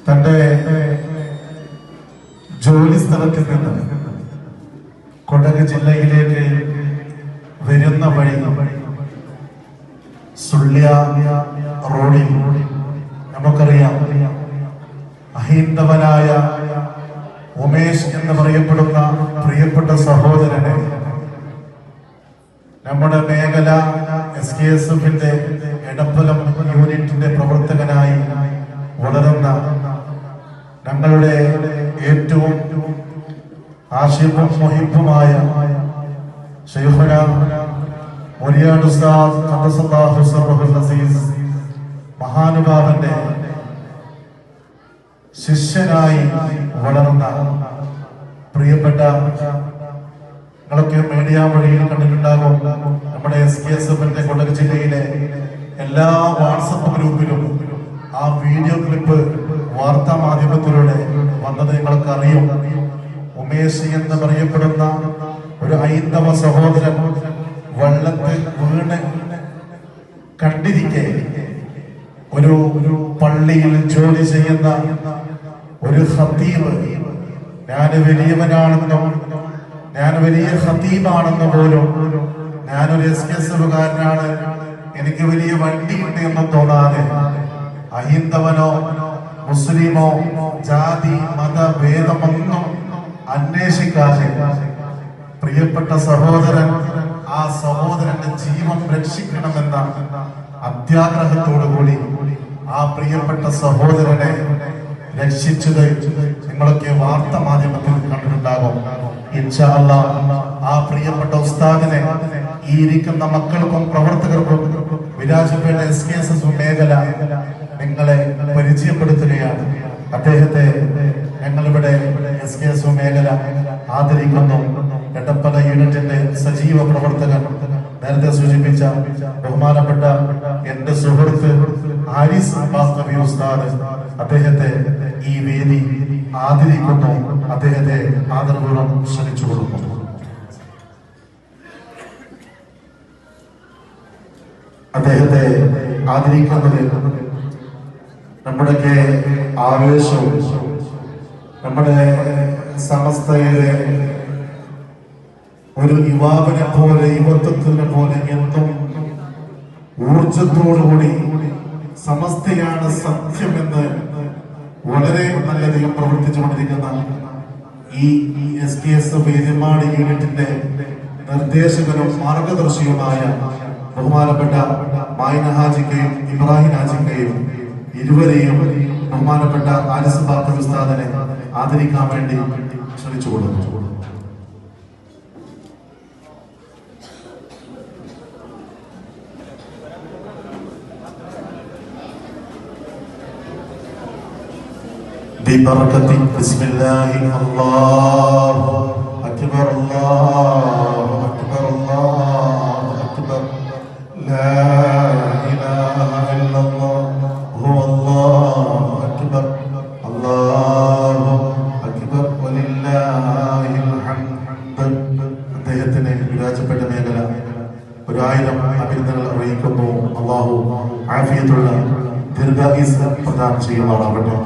തന്റെ ജോലി സ്ഥലത്തിൽ നിന്ന് കൊടക് ജില്ലയിലേക്ക് വരുന്ന വഴി സുള്ളിയ റോഡിൽ നമുക്കറിയാം അഹൈന്ദവനായ ഉമേഷ് എന്ന് പറയപ്പെടുന്ന പ്രിയപ്പെട്ട സഹോദരനെ നമ്മുടെ മേഖല SKSFന്റെ എടപ്പലം യൂണിറ്റിന്റെ പ്രവർത്തകനായി വളരുന്ന ഞങ്ങളുടെ ഏറ്റവും ആശിഫും മുഹിബുമായ ശൈഖുന മുരിയാട് ഉസ്താദ് ഖദ്ദസല്ലാഹു സിർറഹുൽ അസീസ് മഹാനുഭാവന്റെ ശിഷ്യനായി വളർന്ന പ്രിയപ്പെട്ട നിങ്ങളൊക്കെ മീഡിയ വഴിയിൽ കണ്ടിട്ടുണ്ടാകും. നമ്മുടെ SKSFന്റെ കൊടക് ജില്ലയിലെ എല്ലാ വാട്സപ്പ് ഗ്രൂപ്പിലും ആ വീഡിയോ ക്ലിപ്പ് വാർത്താ മാധ്യമത്തിലൂടെ വന്നത് നിങ്ങൾക്ക് അറിയും. ഉമേഷ് എന്ന് പറയപ്പെടുന്ന ഒരു ഹൈന്ദവ സഹോദരൻ വെള്ളത്തിൽ വീണ് കണ്ടിരിക്കെ ഒരു പള്ളിയിൽ ജോലി ചെയ്യുന്ന ഒരു ഖതീബ് ഞാൻ വലിയവനാണെന്നും ഞാൻ വലിയ ഖതീബാണെന്ന് പോലും ഞാനൊരു SKSFകാരനാണ്, എനിക്ക് വലിയ വണ്ടിയുണ്ട് എന്നും തോന്നാതെ അഹിന്ദവനോ മുസ്ലിമോ ജാതി മത ഭേദമൊന്നും അന്വേഷിക്കാതെ പ്രിയപ്പെട്ട സഹോദരൻ ആ സഹോദരന്റെ ജീവൻ രക്ഷിക്കണമെന്ന അത്യാഗ്രഹത്തോടുകൂടി ആ പ്രിയപ്പെട്ട സഹോദരനെ രക്ഷിച്ചത് നിങ്ങളൊക്കെ വാർത്താ മാധ്യമത്തിൽ കണ്ടിട്ടുണ്ടാകും. ഇൻഷാ അല്ലാഹ് ആ പ്രിയപ്പെട്ട ഉസ്താദിനെ ഈ ഇരിക്കുന്ന മക്കൾക്കും പ്രവർത്തകർക്കും വിരാജപേട്ട SKSF മേഖല നിങ്ങളെ പരിചയപ്പെടുത്തുകയാണ്. അദ്ദേഹത്തെ ഞങ്ങളിവിടെ SKSF മേഖല ആദരിക്കുന്നു. എടപ്പല യൂണിറ്റിന്റെ സജീവ പ്രവർത്തകൻ, നേരത്തെ സൂചിപ്പിച്ച ബഹുമാനപ്പെട്ട എന്റെ സുഹൃത്ത് ഹാരിസ് ബാസ്തവി ഉസ്താദ്, അദ്ദേഹത്തെ ഈ വേദി ആദരിക്കുന്നു. അദ്ദേഹത്തെ ആദരപൂർവ്വം ക്ഷണിച്ചു കൊടുക്കുന്നു. അദ്ദേഹത്തെ ആദരിക്കുന്നത് നമ്മുടെയൊക്കെ ആവേശവും നമ്മുടെ സമസ്തയിലെ ഒരു യുവാവിനെ പോലെ യുവത്വത്തിനെ പോലെ എന്നും ഊർജത്തോടുകൂടി സമസ്തയാണ് സത്യമെന്ന് വളരെ നല്ലധികം പ്രവർത്തിച്ചുകൊണ്ടിരിക്കുന്ന ഈ SKSF എരുമാട് യൂണിറ്റിന്റെ നിർദ്ദേശകനും മാർഗദർശിയുമായ ബഹുമാനപ്പെട്ട മായിന ഹാജിക്കയും ഇബ്രാഹിം ഹാജിക്കയും ഇരുവരെയും ബഹുമാനപ്പെട്ട ഹാരിസ് ബാക്കർ ഉസ്താദിനെ ആദരിക്കാൻ വേണ്ടി ക്ഷണിച്ചു കൊടുക്കുന്നു. ببركة بسم الله الله أكبر الله أكبر الله أكبر لا إله إلا الله هو الله أكبر الله أكبر ولله الحمد. അദ്ദേഹത്തിന് വിരാജപ്പെട്ട മേഖല 1000 അഭിനന്ദനങ്ങൾ അറിയിക്കുന്നു. അല്ലാഹു ആഫിയത്തുള്ള ദീർഘായുസ്സ് പ്രദാനം ചെയ്യുമാറാവട്ടെ.